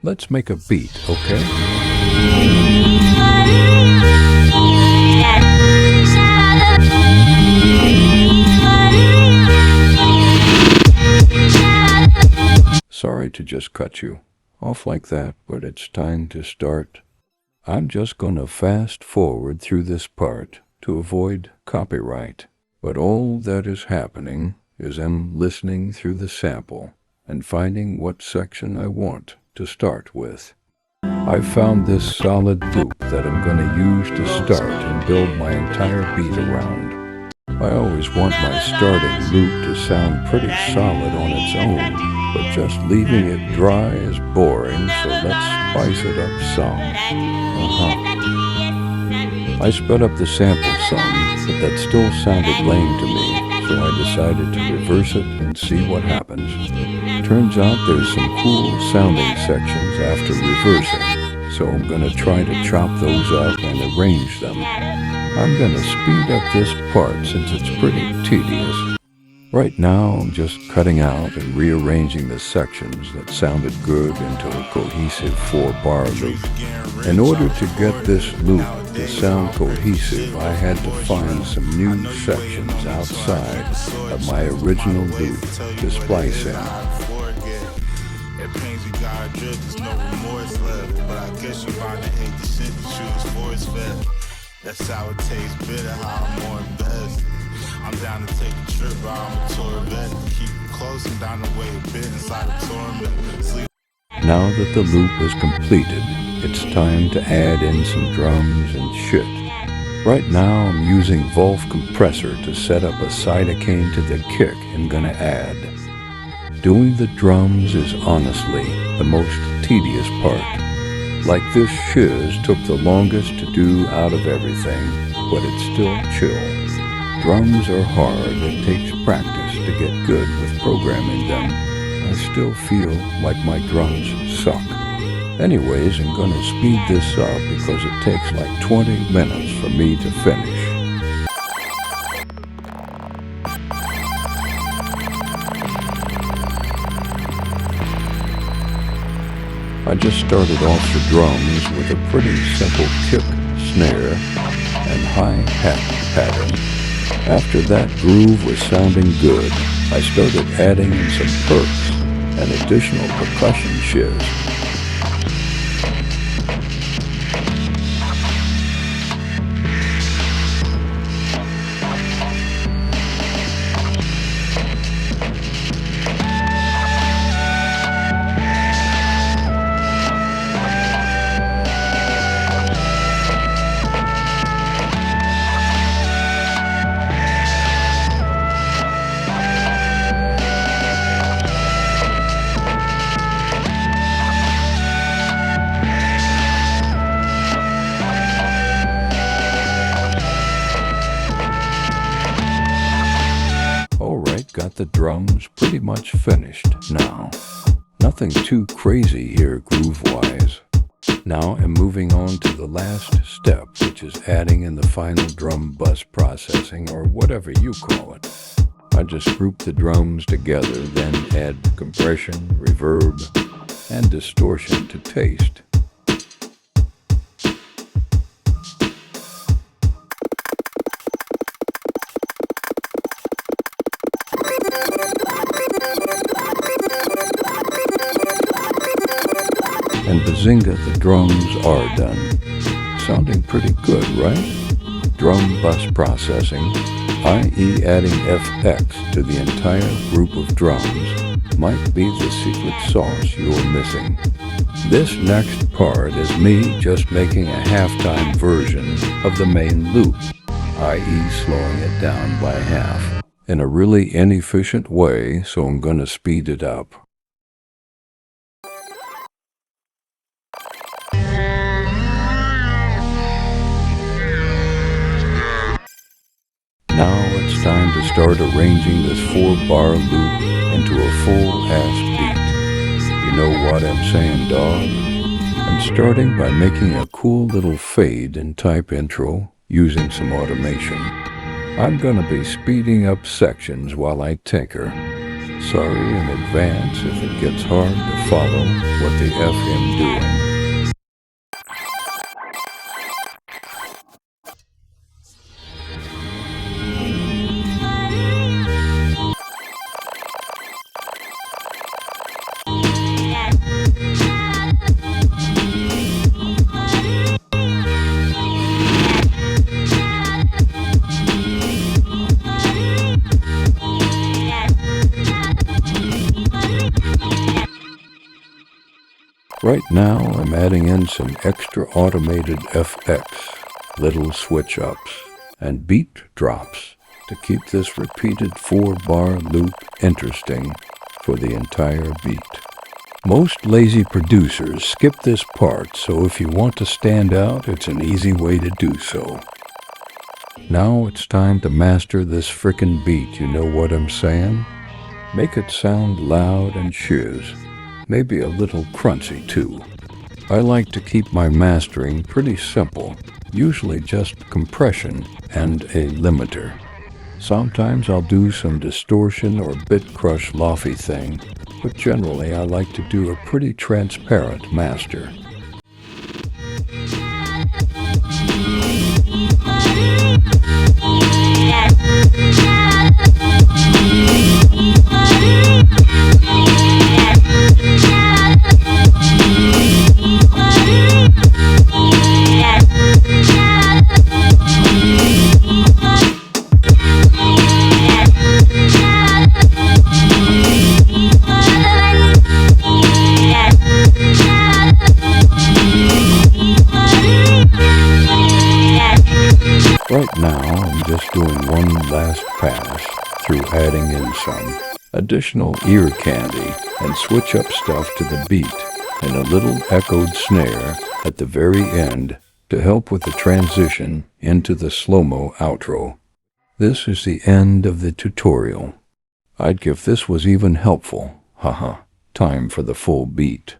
Let's make a beat, okay? Sorry to just cut you off like that, but it's time to start. I'm just gonna fast forward through this part to avoid copyright. But all that is happening is I'm listening through the sample and finding what section I want to start with. I found this solid loop that I'm gonna use to start and build my entire beat around. I always want my starting loop to sound pretty solid on its own, but just leaving it dry is boring, so let's spice it up some. I sped up the sample some, but that still sounded lame to me, so I decided to reverse it and see what happens. Turns out there's some cool sounding sections after reversing, so I'm gonna try to chop those up and arrange them. I'm gonna speed up this part since it's pretty tedious. Right now I'm just cutting out and rearranging the sections that sounded good into a cohesive 4-bar loop. In order to get this loop to sound cohesive, I had to find some new sections outside of my original loop to splice in. That's how it tastes bitter, how I'm more best. I'm down to take a trip, I'm a Corvette. Keep it close and down the way a bit inside a torment. Now that the loop is completed, it's time to add in some drums and shit. Right now I'm using Volf compressor to set up a cytocane to the kick I'm gonna add. Doing the drums is honestly the most tedious part. Like this shiz took the longest to do out of everything, but it's still chill. Drums are hard, it takes practice to get good with programming them. I still feel like my drums suck. Anyways, I'm gonna speed this up because it takes like 20 minutes for me to finish. I just started off the drums with a pretty simple kick, snare, and hi-hat pattern. After that groove was sounding good, I started adding in some perks and additional percussion shiz. Got the drums pretty much finished now. Nothing too crazy here groove-wise. Now I'm moving on to the last step, which is adding in the final drum bus processing, or whatever you call it. I just group the drums together, then add compression, reverb, and distortion to taste. And bazinga, the drums are done. Sounding pretty good, right? Drum bus processing, i.e. adding FX to the entire group of drums, might be the secret sauce you're missing. This next part is me just making a halftime version of the main loop, i.e. slowing it down by half, in a really inefficient way, so I'm gonna speed it up. Now it's time to start arranging this 4-bar loop into a full-ass beat. You know what I'm saying, dog? I'm starting by making a cool little fade and type intro using some automation. I'm gonna be speeding up sections while I tinker. Sorry in advance if it gets hard to follow what the F am doing. Right now, I'm adding in some extra automated FX, little switch-ups, and beat drops to keep this repeated 4-bar loop interesting for the entire beat. Most lazy producers skip this part, so if you want to stand out, it's an easy way to do so. Now it's time to master this frickin' beat, you know what I'm saying? Make it sound loud and shiz. Maybe a little crunchy too. I like to keep my mastering pretty simple, usually just compression and a limiter. Sometimes I'll do some distortion or bit crush lofty thing, but generally I like to do a pretty transparent master. Right now, I'm just doing one last pass through adding in some additional ear candy and switch up stuff to the beat and a little echoed snare at the very end to help with the transition into the slow-mo outro. This is the end of the tutorial. I'd give this was even helpful. Haha, time for the full beat.